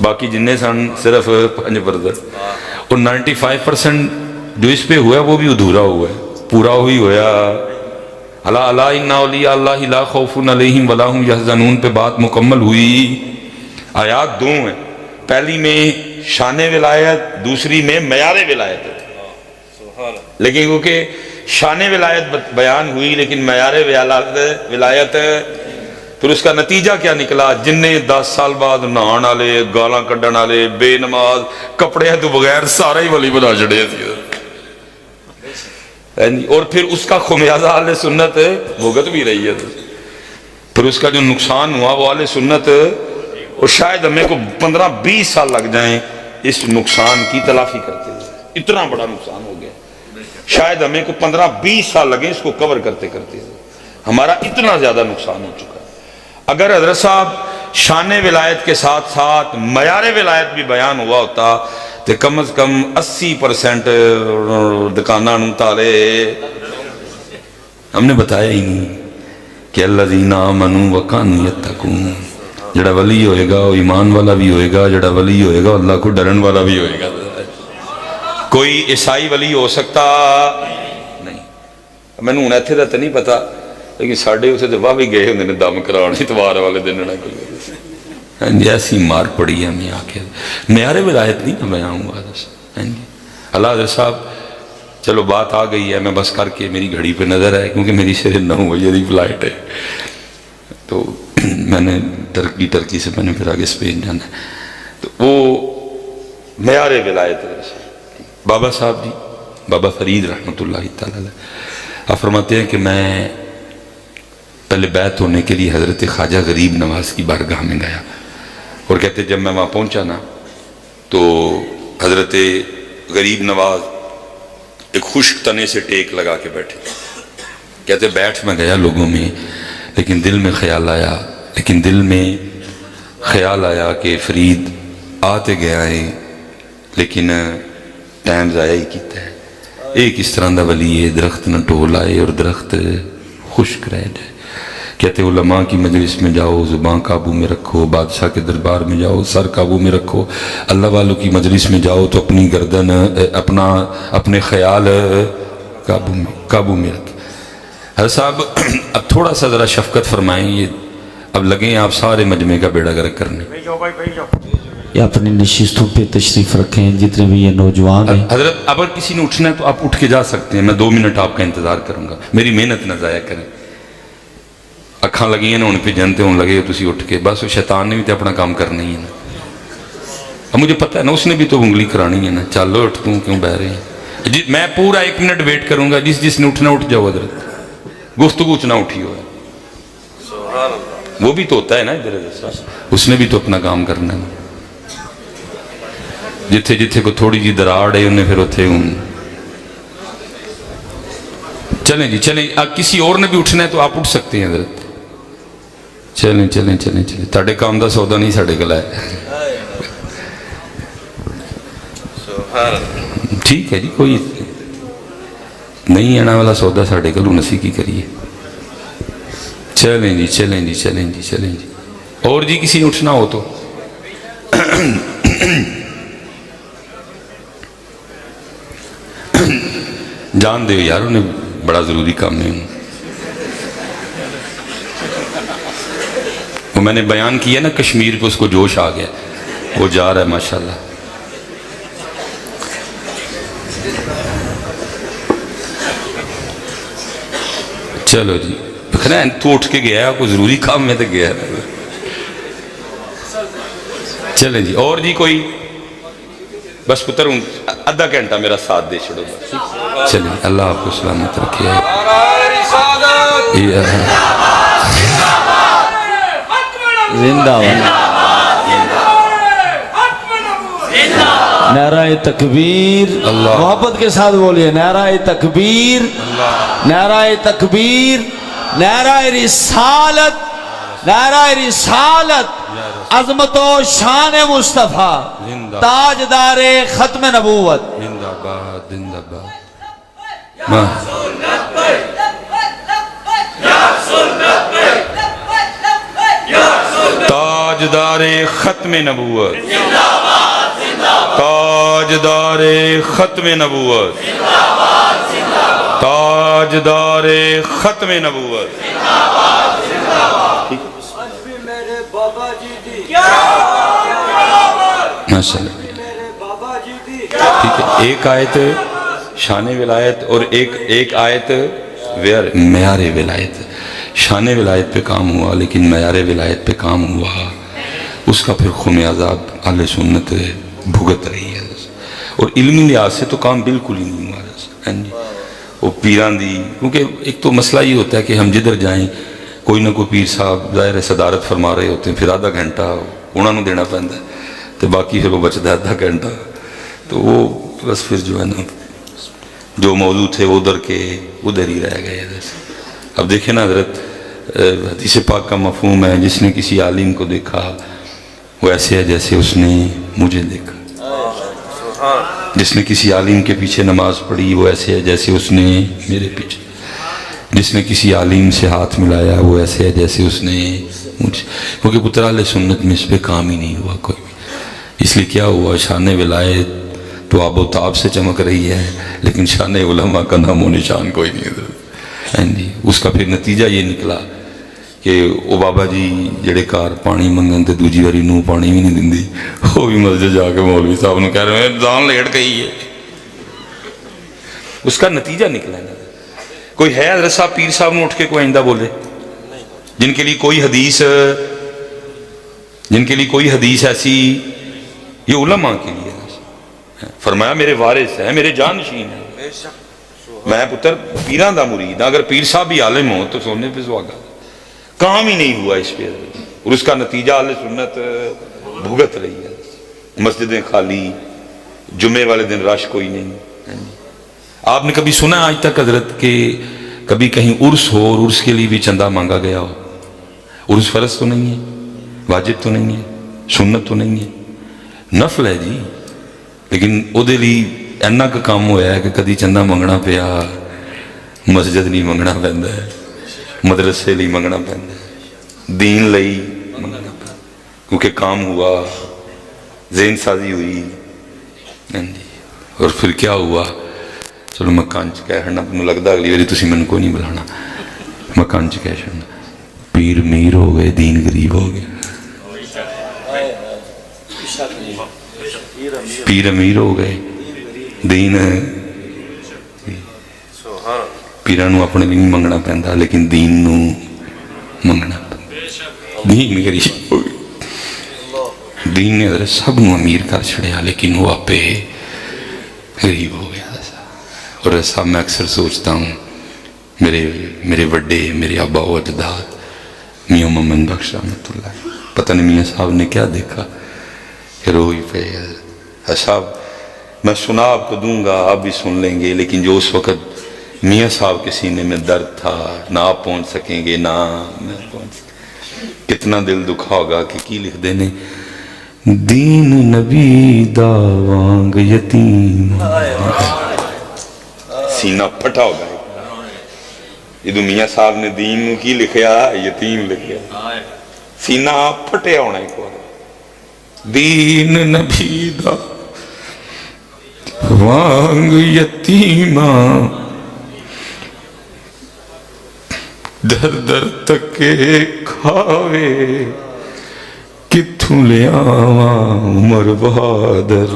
باقی جنہیں سن صرف 5%، اور 95% جو اس پہ ہوا ہے وہ بھی ادھورا ہوا ہے، پورا ہوئی ہویا الا الا ان اولیاء اللہ لا خوف علیہم ولا هم یحزنون پہ بات مکمل ہوئی۔ آیات دو ہیں، پہلی میں شان ولایت، دوسری میں معیار ولایت، لیکن کیونکہ شان ولایت بیان ہوئی لیکن معیار ولایت، پھر اس کا نتیجہ کیا نکلا؟ جن 10 سال بعد نہان والے، گالاں کڈن والے، بے نماز، کپڑے تو بغیر سارا ہی ولی بنا چڑے تھے، اور پھر اس کا خمیازہ اہل سنت بھگت بھی رہی ہے، پھر اس کا جو نقصان ہوا وہ اہل سنت، اور شاید ہمیں کو 15-20 سال لگ جائیں اس نقصان کی تلافی کرتے ہوئے، اتنا بڑا نقصان ہو گیا، شاید ہمیں کو 15-20 سال لگیں اس کو کور کرتے کرتے ہوئے، ہمارا اتنا زیادہ نقصان ہو چکا ہے۔ اگر حضرت صاحب شان ولایت کے ساتھ ساتھ معیار ولایت بھی بیان ہوا ہوتا تو کم از کم 80% دکانہ تالے، ہم نے بتایا ہی نہیں کہ الذین آمنوا وکانوا یتقون، جڑا ولی ہوئے گا وہ ایمان والا بھی ہوئے گا، جڑا ولی ہوئے گا اللہ کو ڈرن والا بھی ہوئے گا۔ کوئی عیسائی ولی ہو سکتا نہیں، میں نے ایتھے دا تو نہیں پتا، لیکن ساڑھے اسے تو واہ بھی گئے ہوندے نے دم کران اتوار والے دن نہ کوئی ایسی مار پڑی ہے ہمیں آکے، معیار ولایت نہیں بیان ہوا۔ اللہ حضرت صاحب چلو بات آ گئی ہے، میں بس کر کے میری گھڑی پہ نظر ہے کیونکہ میری صرف 9 بجے دی فلائٹ ہے، تو میں نے ٹرکی سے میں نے پھر آگے اسپین جانا ہے، تو وہ معیار ولایت بابا صاحب جی، بابا فرید رحمۃ اللہ تعالی علیہ، آپ فرماتے ہیں کہ میں پہلے بیعت ہونے کے لیے حضرت خواجہ غریب نواز کی بارگاہ میں گیا، اور کہتے جب میں وہاں پہنچا نا تو حضرت غریب نواز ایک خشک تنے سے ٹیک لگا کے بیٹھے، کہتے بیٹھ میں گیا لوگوں میں، لیکن دل میں خیال آیا کہ فرید آتے گیا ہے لیکن ٹائم ضائع ہی کیتا ہے، ایک اس طرح دا ولی ہے درخت نہ ٹول آئے اور درخت خشک رہ جائے۔ کہتے علماء کی مجلس میں جاؤ زبان قابو میں رکھو، بادشاہ کے دربار میں جاؤ سر قابو میں رکھو، اللہ والوں کی مجلس میں جاؤ تو اپنی گردن اپنے خیال قابو میں رکھیں۔ حضرت صاحب اب تھوڑا سا ذرا شفقت فرمائیں، یہ اب لگیں آپ سارے مجمع کا بیڑا گرک کرنے، یا اپنی نشستوں پہ تشریف رکھیں جتنے بھی یہ نوجوان ہیں۔ حضرت اگر کسی نے اٹھنا ہے تو آپ اٹھ کے جا سکتے ہیں، میں 2 منٹ آپ کا انتظار کروں گا، میری محنت نہ ضائع کریں۔ اکھاں لگی ہیں نا ان پہ جنتے ہوں لگے تسی اٹھ کے، بس شیطان نے بھی تو اپنا کام کرنا ہی ہے نا، اب مجھے پتہ ہے نا اس نے بھی تو انگلی کرانی ہے نا، چلو اٹھ توں کیوں بہ رہے ہیں، میں پورا 1 منٹ ویٹ کروں گا، جس نے اٹھنا اٹھ جاؤ حضرت، گفتگو نہ اٹھی ہو، وہ بھی تو ہوتا ہے نا ادھر، اس نے بھی تو اپنا کام کرنا ہے، جتھے کو تھوڑی جی دراڑ ہے انہیں پھر اتھے ہوں۔ چلیں جی چلیں، کسی اور نے بھی اٹھنا ہے تو آپ اٹھ سکتے ہیں حضرت، چلیں تاڑے کام دا سودا نہیں ساڑے گلا ہے، ٹھیک ہے جی، کوئی نہیں آنا والا سودا ساڑے گلوں نسی کی کریے، چلیں جی، اور جی کسی نے اٹھنا ہو تو جان دے یار، انہیں بڑا ضروری کام ہے، وہ میں نے بیان کیا نا کشمیر پہ اس کو جوش آ گیا، وہ جا رہا ہے ماشاءاللہ۔ چلو جی تو اٹھ کے گیا کوئی ضروری کام میں تو گیا، چلیں جی، اور جی کوئی بس پتر ہوں آدھا گھنٹہ میرا ساتھ دے چھڑو بس، چلیں اللہ آپ کو سلامت رکھے۔ زندہ نعرہ تکبیر، محبت کے ساتھ بولیے نعرہ تکبیر، نعرہ تکبیر، نعرہ رسالت، نعرہ رسالت، عظمت و شان مصطفیٰ، تاجدار ختم نبوت، زندہ باد زندہ باد، تاج تاجدار ختم نبوت، تاجدار ختم نبوت، تاجدار ختم نبوت. ماشاء اللہ. ٹھیک ہے، ایک آیت شان ولایت اور ایک آیت معیار ولایت. شان ولایت پہ کام ہوا لیکن معیار ولایت پہ کام ہوا، اس کا پھر خمیازہ اہل سنت بھگت رہی ہے. اور علمی لحاظ سے تو کام بالکل ہی نہیں ہوا. وہ پیران دی، کیونکہ ایک تو مسئلہ یہ ہوتا ہے کہ ہم جدھر جائیں کوئی نہ کوئی پیر صاحب ظاہر ہے صدارت فرما رہے ہوتے ہیں، پھر آدھا گھنٹہ انہوں نے دینا پہنتا ہے تو باقی پھر وہ بچتا ہے آدھا گھنٹہ. تو وہ بس پھر جو ہے نا جو موضوع تھے وہ ادھر کے ادھر ہی رہ گئے. اب دیکھیں نا حضرت، حدیث پاک کا مفہوم ہے جس نے کسی عالم کو دیکھا وہ ایسے ہے جیسے اس نے مجھے دیکھا. جس نے کسی عالم کے پیچھے نماز پڑھی وہ ایسے ہے جیسے اس نے میرے پیچھے. جس نے کسی عالم سے ہاتھ ملایا وہ ایسے ہے جیسے اس نے مجھے. کیونکہ پتر اہل سنت میں اس پہ کام ہی نہیں ہوا کوئی. اس لیے کیا ہوا، شان ولایت تو آب و تاب سے چمک رہی ہے لیکن شان علماء کا نام و نشان کوئی نہیں ہے. اس کا پھر نتیجہ یہ نکلا کہ وہ بابا جی جڑے کار پانی منگن تے دوجی واری نو پانی بھی نہیں دیندی، وہ بھی مسجد جا کے مولوی صاحب نے کہہ رہے ہیں دان لیٹ گئی ہے. اس کا نتیجہ نکلا ہے. کوئی ہے حضرت صاحب پیر صاحب نے اٹھ کے کوئی آئندہ بولے جن کے لیے کوئی حدیث ایسی، یہ علماء کے لیے فرمایا میرے وارث ہیں، میرے جانشین ہیں. میں پتر پیران دا مرید، اگر پیر صاحب بھی عالم ہو تو سونے پہ سواگا. کام ہی نہیں ہوا اس پہ اور اس کا نتیجہ اہل سنت بھگت رہی ہے. مسجدیں خالی، جمعے والے دن رش کوئی نہیں. آپ نے کبھی سنا آج تک حضرت کہ کبھی کہیں عرس ہو اور عرس کے لیے بھی چندہ مانگا گیا ہو؟ عرس فرض تو نہیں ہے، واجب تو نہیں ہے، سنت تو نہیں ہے، نفل ہے جی. لیکن وہ دے لی اینا کا کام ہوا ہے کہ کدی چندہ منگنا پیا مسجد نہیں منگنا پہندا ہے، مدرسے لی منگنا پہندا ہے، دین لئی منگنا پہندا ہے. کیونکہ کام ہوا، ذہن سازی ہوئی. اور پھر کیا ہوا، چلو میں کانچ کہنا مجھے لگتا اگلی باری تسی من کو نہیں بلانا، میں کانچ کہہ چھڑنا پیر میر ہو گئے دین غریب ہو گیا. پیر امیر ہو گئے دین پیرانو اپنے بھی نہیں منگنا پہندا لیکن دین نو منگنا پہندا. دین غریب ہو گئے. دین نے حضرت سب نو امیر کر چھڑیا لیکن وہ آپ غریب ہو گیا. اور ایسا میں اکثر سوچتا ہوں میرے وڈے میرے ابا و اجداد میاں محمد بخش رحمت اللہ، پتہ نہیں میاں صاحب نے کیا دیکھا کہ روئی پہ. صاحب میں سنا آپ کو دوں گا، آپ بھی سن لیں گے، لیکن جو اس وقت میاں صاحب کے سینے میں درد تھا نہ آپ پہنچ سکیں گے نہ میں پہنچ سکیں. کتنا دل دکھا ہوگا کہ کی لکھ دینے دین نبی دا وانگ یتیم. سینہ پھٹا ہوگا. یہ میاں صاحب نے دین نو کی لکھیا، یتیم لکھیا. سینہ پھٹیا ہونا ایک بار. دین نبی دا وانگ یتیمہ در در تکے کھاوے کتھوں لے آواں عمر بہادر،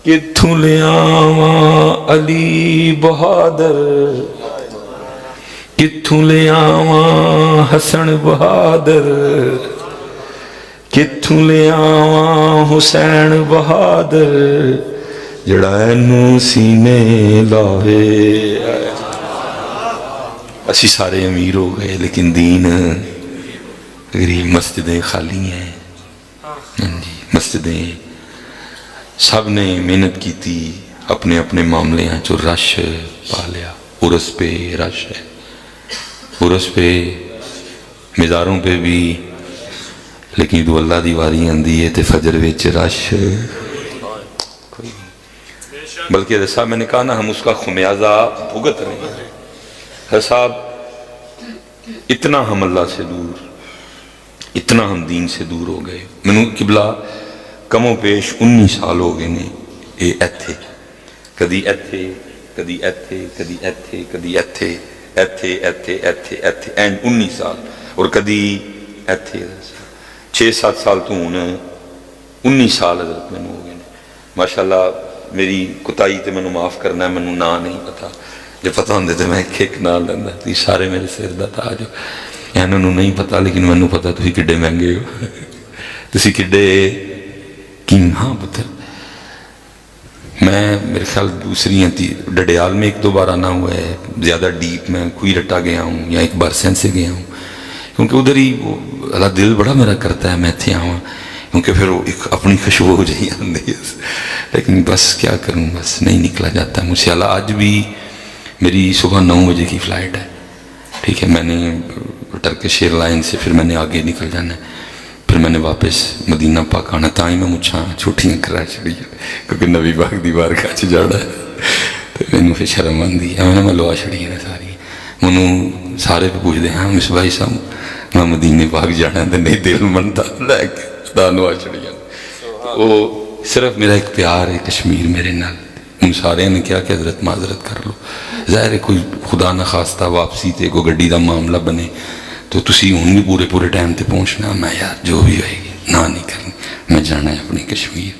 کتھوں لے آواں علی بہادر، کتھوں لے آواں حسن بہادر، کتھوں لے آواں حسین بہادر جڑا اینو سینے لاوے. اسی سارے امیر ہو گئے لیکن دین غریب. مسجدیں خالی ہیں، مسجدیں سب نے محنت کی تھی، اپنے اپنے معاملے ہیں جو رش پا لیا. عرس پہ رش ہے، عرس پہ مزاروں پہ بھی، لیکن دو اللہ دی واری آندی ہے تے فجر وچ رش کوئی نہیں. بلکہ جیسا میں نے کہا نا ہم اس کا خمیازہ بھگت رہے ہیں. صاحب اتنا ہم اللہ سے دور، اتنا ہم دین سے دور ہو گئے. مینوں قبلہ کم و بیش 19 سال ہو گئے نے یہ ایتھے کدی ایتھے کدی ایتھے کدی ایتھے کدی ایتھے ایتھے ایتھے ایتھے ایتھے اینڈ 19 سال اور کدی ایتھے 6-7 سال تو ہوں 19 سال حضرت مینوں ہو گئے نے. ماشاءاللہ میری کوتاہی تے مینوں معاف کرنا ہے, مینوں نا نہیں پتا, جو پتہ ہوندے تے میں ایک نا لینا. تھی سارے میرے سر دا تاج ہو, انہاں نوں نہیں پتا لیکن مینوں پتا تسی کڈے مہنگے ہو, تسی کڈے کیم. ہاں پتر میں میرے خیال دوسری ڈڈیال میں 1-2 بار آنا ہوا ہے, زیادہ ڈیپ میں کوئی رٹا گیا ہوں یا ایک بار سین سے گیا ہوں, کیونکہ ادھر ہی وہ اللہ دل بڑا میرا کرتا ہے میں اتنے آواں, کیونکہ پھر وہ ایک اپنی خوشبو جہی آتی ہے. لیکن بس کیا کروں, بس نہیں نکلا جاتا مجھ سے. اللہ آج بھی میری صبح 9 بجے کی فلائٹ ہے, ٹھیک ہے, میں نے ٹرکش ایئر لائن سے پھر میں نے آگے نکل جانا ہے, پھر میں نے واپس مدینہ پاک آنا. تاں ہی میں مچھاں چھوٹیاں کرا چڑی کیونکہ نبی پاک دی بارگاہ چ جانا ہے. مینوں پھر شرم آندی ہے, میں لوا چھڑی نے ساری. مینوں سارے پہ پوچھتے ہیں مس بھائی صاحب میں مدینے پاک جانا ہے, نہیں دل منتا لے کے دانوا چھڑیاں. وہ صرف میرا ایک پیار ہے کشمیر میرے نال. ان سارے نے کیا کہ حضرت معذرت کر لو, ظاہر ہے کوئی خدا نخواستہ واپسی تے کوئی گڈی دا معاملہ بنے تو تسی ہوں بھی پورے ٹائم تے پہنچنا. میں یار جو بھی ہوئے گی نہ نہیں کرنی, میں جانا ہے اپنی کشمیر.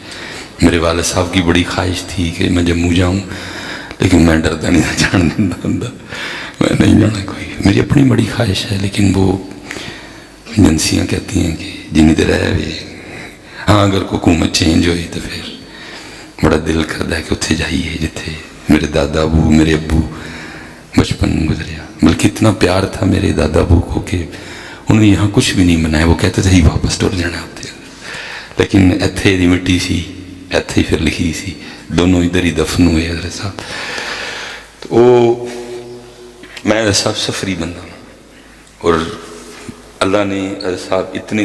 میرے والد صاحب کی بڑی خواہش تھی کہ میں جموں جاؤں, لیکن میں ڈرتا نہیں جان دینا بندہ, میں نہیں جانا کوئی. میری اپنی بڑی خواہش ہے لیکن وہ ایجنسیاں کہتی ہیں کہ جنی دیر رہے ہوئے. ہاں اگر حکومت چینج ہوئی تو پھر بڑا دل کرتا ہے کہ اتنے جائیے جتنے میرے دادا ابو میرے ابو بچپن گزریا. بلکہ اتنا پیار تھا میرے دادا ابو کو کہ انہوں نے یہاں کچھ بھی نہیں بنایا, وہ کہتے تھے ہی واپس ٹر جانا ہوتے. لیکن ایتھے دی مٹی سی, ایتھے ہی پھر لکھی سی, دونوں ادھر ہی دفن ہوئے حضرت صاحب. تو وہ میں حضرت صاحب سفری بندہ ہوں, اور اللہ نے حضرت صاحب اتنے